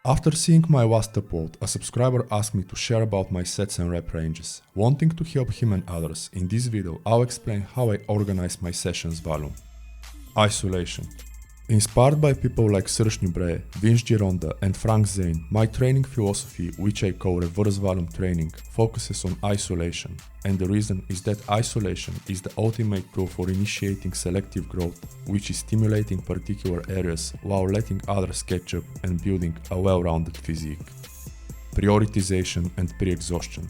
After seeing my last upload, a subscriber asked me to share about my sets and rep ranges. Wanting to help him and others, in this video I'll explain how I organize my sessions volume. Isolation. Inspired by people like Serge Nubret, Vince Gironda and Frank Zane, my training philosophy, which I call reverse volume training, focuses on isolation. And the reason is that isolation is the ultimate tool for initiating selective growth, which is stimulating particular areas while letting others catch up and building a well-rounded physique. Prioritization and pre-exhaustion.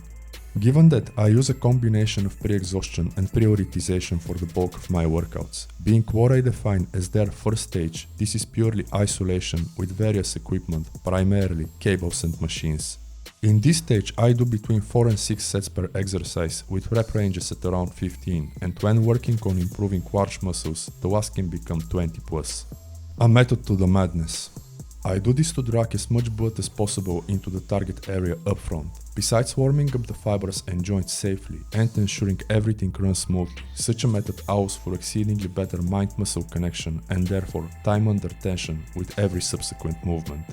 Given that I use a combination of pre-exhaustion and prioritization for the bulk of my workouts, being what I define as their first stage, this is purely isolation with various equipment, primarily cables and machines. In this stage I do between 4 and 6 sets per exercise with rep ranges at around 15, and when working on improving quad muscles, the loss can become 20 plus. A method to the madness. I do this to drag as much blood as possible into the target area upfront. Besides warming up the fibers and joints safely and ensuring everything runs smoothly, such a method allows for exceedingly better mind-muscle connection and therefore time under tension with every subsequent movement.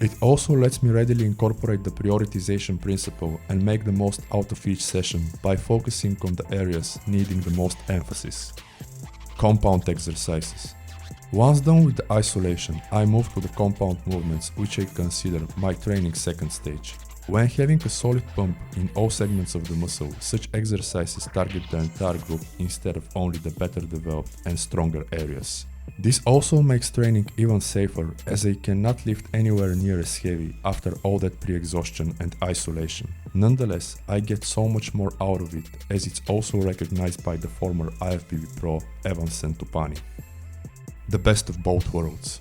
It also lets me readily incorporate the prioritization principle and make the most out of each session by focusing on the areas needing the most emphasis. Compound exercises. Once done with the isolation, I move to the compound movements, which I consider my training second stage. When having a solid pump in all segments of the muscle, such exercises target the entire group instead of only the better developed and stronger areas. This also makes training even safer, as I cannot lift anywhere near as heavy after all that pre-exhaustion and isolation. Nonetheless, I get so much more out of it, as it's also recognized by the former IFBB pro Evan Santopani. The best of both worlds.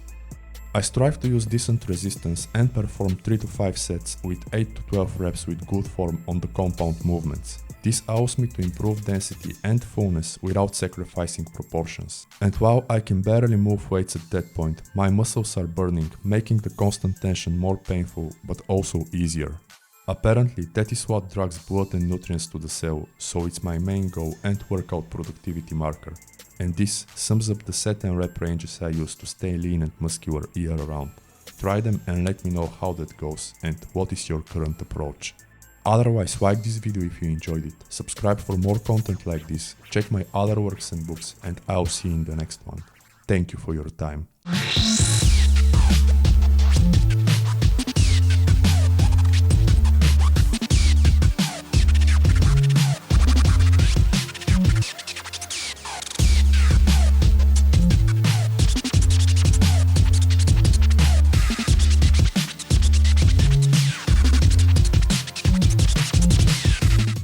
I strive to use decent resistance and perform 3 to 5 sets with 8 to 12 reps with good form on the compound movements. This allows me to improve density and fullness without sacrificing proportions. And while I can barely move weights at that point, my muscles are burning, making the constant tension more painful but also easier. Apparently, that is what drags blood and nutrients to the cell, so it's my main goal and workout productivity marker. And this sums up the set and rep ranges I use to stay lean and muscular year round. Try them and let me know how that goes and what is your current approach. Otherwise, like this video if you enjoyed it, subscribe for more content like this, check my other works and books, and I'll see you in the next one. Thank you for your time.